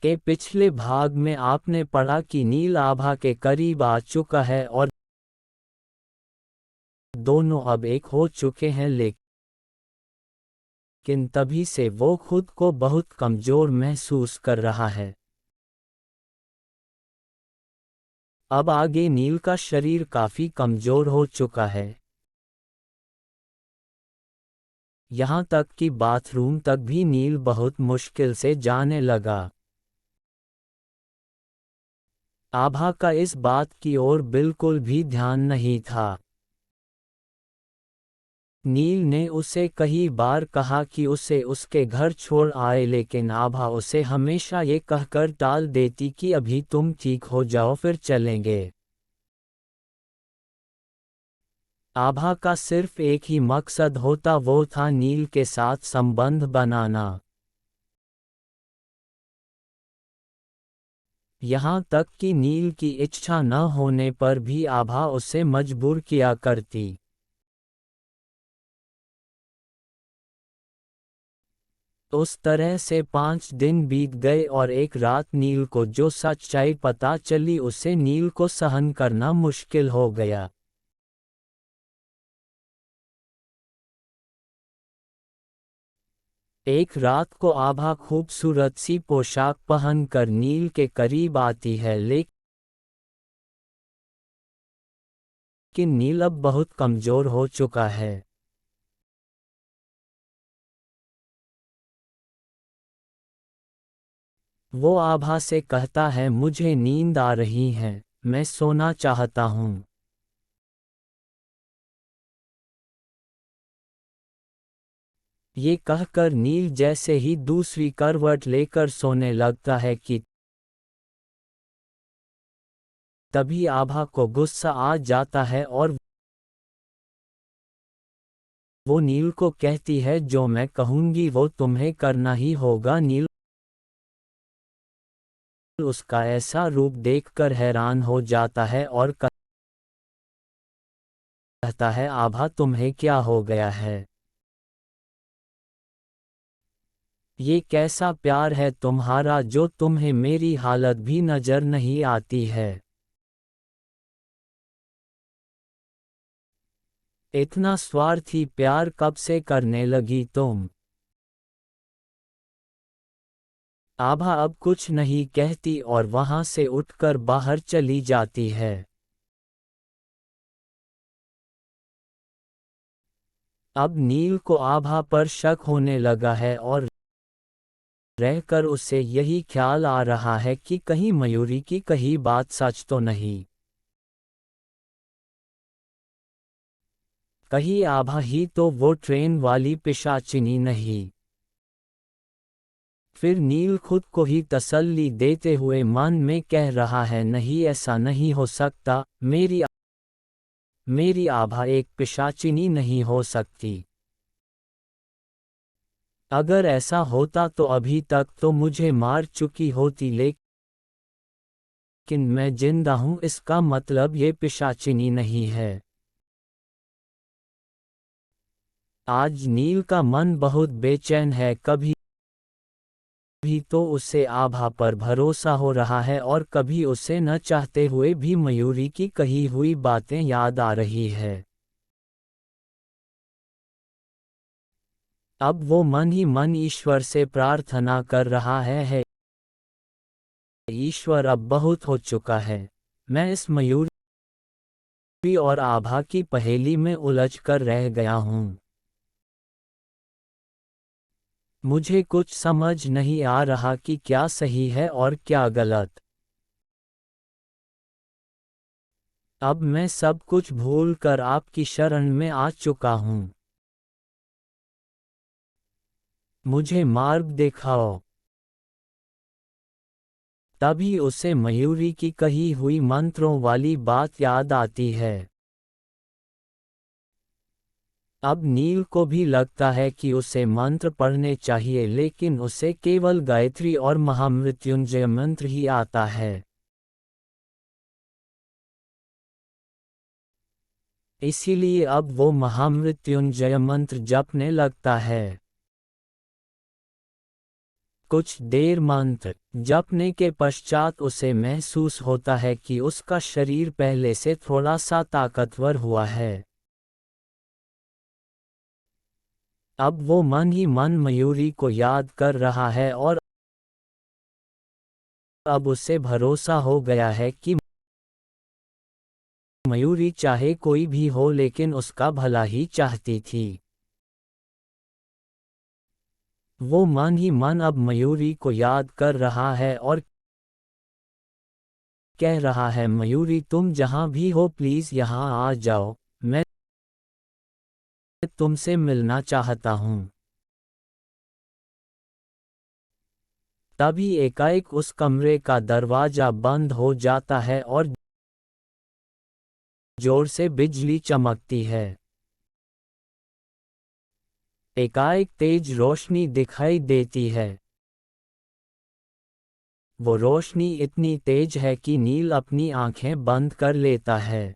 के पिछले भाग में आपने पढ़ा कि नील आभा के करीब आ चुका है और दोनों अब एक हो चुके हैं, लेकिन तभी से वो खुद को बहुत कमजोर महसूस कर रहा है। अब आगे नील का शरीर काफी कमजोर हो चुका है, यहाँ तक कि बाथरूम तक भी नील बहुत मुश्किल से जाने लगा। आभा का इस बात की ओर बिल्कुल भी ध्यान नहीं था। नील ने उसे कई बार कहा कि उसे उसके घर छोड़ आए, लेकिन आभा उसे हमेशा ये कहकर टाल देती कि अभी तुम ठीक हो जाओ फिर चलेंगे। आभा का सिर्फ एक ही मकसद होता, वो था नील के साथ संबंध बनाना। यहाँ तक कि नील की इच्छा न होने पर भी आभा उसे मजबूर किया करती। उस तरह से 5 दिन बीत गए और एक रात नील को जो सच्चाई पता चली उसे नील को सहन करना मुश्किल हो गया। एक रात को आभा खूबसूरत सी पोशाक पहनकर नील के करीब आती है, लेकिन नील अब बहुत कमजोर हो चुका है। वो आभा से कहता है, मुझे नींद आ रही है, मैं सोना चाहता हूँ। ये कहकर नील जैसे ही दूसरी करवट लेकर सोने लगता है कि तभी आभा को गुस्सा आ जाता है और वो नील को कहती है, जो मैं कहूंगी वो तुम्हें करना ही होगा। नील उसका ऐसा रूप देखकर हैरान हो जाता है और कहता है, आभा तुम्हें क्या हो गया है? ये कैसा प्यार है तुम्हारा जो तुम्हें मेरी हालत भी नजर नहीं आती है? इतना स्वार्थी प्यार कब से करने लगी तुम? आभा अब कुछ नहीं कहती और वहां से उठकर बाहर चली जाती है। अब नील को आभा पर शक होने लगा है और रहकर उसे यही ख्याल आ रहा है कि कहीं मयूरी की कही बात सच तो नहीं। कहीं आभा ही तो वो ट्रेन वाली पिशाचिनी नहीं। फिर नील खुद को ही तसल्ली देते हुए मन में कह रहा है, नहीं ऐसा नहीं हो सकता, मेरी आभा एक पिशाचिनी नहीं हो सकती। अगर ऐसा होता तो अभी तक तो मुझे मार चुकी होती, लेकिन मैं जिंदा हूं इसका मतलब ये पिशाचिनी नहीं है। आज नील का मन बहुत बेचैन है, कभी भी तो उसे आभा पर भरोसा हो रहा है और कभी उसे न चाहते हुए भी मयूरी की कही हुई बातें याद आ रही है। अब वो मन ही मन ईश्वर से प्रार्थना कर रहा है ईश्वर अब बहुत हो चुका है, मैं इस मयूरी और आभा की पहेली में उलझ कर रह गया हूँ। मुझे कुछ समझ नहीं आ रहा कि क्या सही है और क्या गलत। अब मैं सब कुछ भूल कर आपकी शरण में आ चुका हूँ, मुझे मार्ग दिखाओ। तभी उसे मयूरी की कही हुई मंत्रों वाली बात याद आती है। अब नील को भी लगता है कि उसे मंत्र पढ़ने चाहिए, लेकिन उसे केवल गायत्री और महामृत्युंजय मंत्र ही आता है। इसीलिए अब वो महामृत्युंजय मंत्र जपने लगता है। कुछ देर मंत्र जपने के पश्चात उसे महसूस होता है कि उसका शरीर पहले से थोड़ा सा ताकतवर हुआ है। अब वो मन ही मन मयूरी को याद कर रहा है और अब उसे भरोसा हो गया है कि मयूरी चाहे कोई भी हो लेकिन उसका भला ही चाहती थी। वो मन ही मन अब मयूरी को याद कर रहा है और कह रहा है, मयूरी तुम जहां भी हो प्लीज यहां आ जाओ, मैं तुमसे मिलना चाहता हूं। तभी एकाएक उस कमरे का दरवाजा बंद हो जाता है और जोर से बिजली चमकती है। एकाएक तेज रोशनी दिखाई देती है। वो रोशनी इतनी तेज है कि नील अपनी आंखें बंद कर लेता है।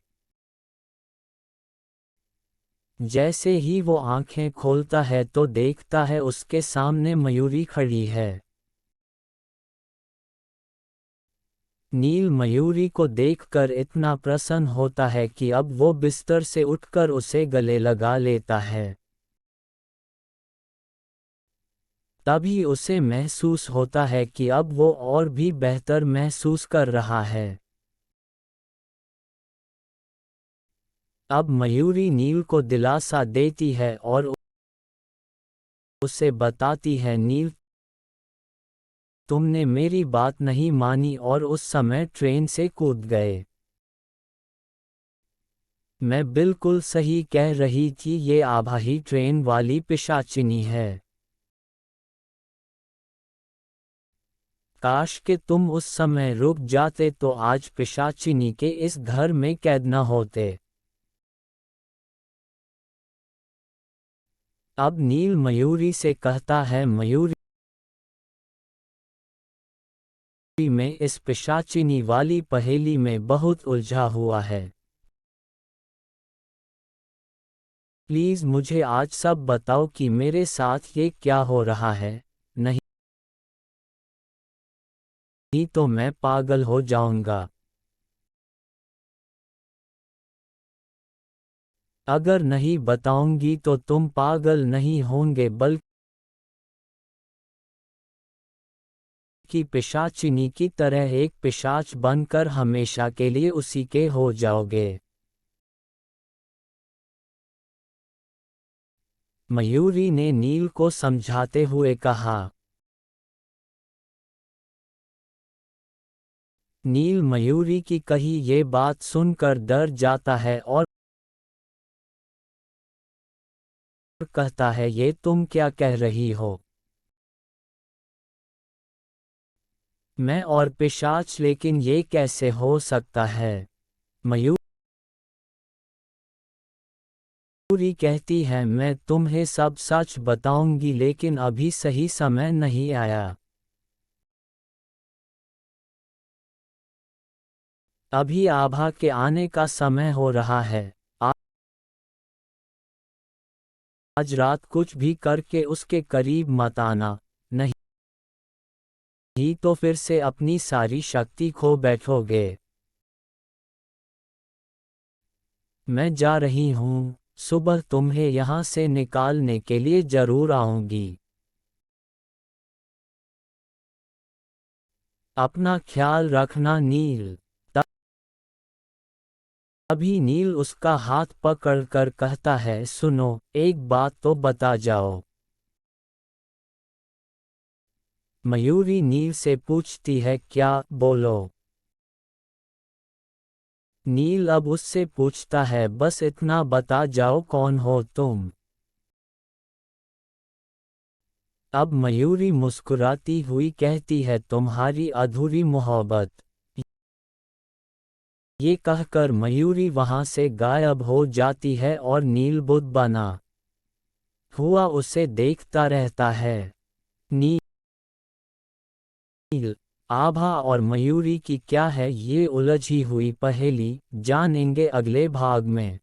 जैसे ही वो आंखें खोलता है तो देखता है उसके सामने मयूरी खड़ी है। नील मयूरी को देखकर इतना प्रसन्न होता है कि अब वो बिस्तर से उठकर उसे गले लगा लेता है। तभी उसे महसूस होता है कि अब वो और भी बेहतर महसूस कर रहा है। अब मयूरी नील को दिलासा देती है और उसे बताती है, नील तुमने मेरी बात नहीं मानी और उस समय ट्रेन से कूद गए। मैं बिल्कुल सही कह रही थी, ये आभा ही ट्रेन वाली पिशाचिनी है। काश कि तुम उस समय रुक जाते तो आज पिशाचिनी के इस घर में कैद न होते। अब नील मयूरी से कहता है, मयूरी मैं इस पिशाचिनी वाली पहेली में बहुत उलझा हुआ है। प्लीज मुझे आज सब बताओ कि मेरे साथ ये क्या हो रहा है, नहीं तो मैं पागल हो जाऊंगा। अगर नहीं बताऊंगी तो तुम पागल नहीं होंगे बल्कि पिशाचिनी की तरह एक पिशाच बनकर हमेशा के लिए उसी के हो जाओगे। मयूरी ने नील को समझाते हुए कहा। नील मयूरी की कही ये बात सुनकर डर जाता है और कहता है, ये तुम क्या कह रही हो? मैं और पिशाच, लेकिन ये कैसे हो सकता है? मयूरी कहती है, मैं तुम्हें सब सच बताऊंगी लेकिन अभी सही समय नहीं आया। अभी आभा के आने का समय हो रहा है। आज रात कुछ भी करके उसके करीब मत आना, नहीं तो फिर से अपनी सारी शक्ति खो बैठोगे। मैं जा रही हूँ, सुबह तुम्हें यहाँ से निकालने के लिए जरूर आऊंगी। अपना ख्याल रखना नील। अभी नील उसका हाथ पकड़कर कहता है, सुनो, एक बात तो बता जाओ। मयूरी नील से पूछती है, क्या? बोलो। नील अब उससे पूछता है, बस इतना बता जाओ, कौन हो तुम? अब मयूरी मुस्कुराती हुई कहती है, तुम्हारी अधूरी मोहब्बत। ये कहकर मयूरी वहां से गायब हो जाती है और नील बुद्ध बना हुआ उसे देखता रहता है। नील, आभा और मयूरी की क्या है ये उलझी हुई पहेली, जानेंगे अगले भाग में।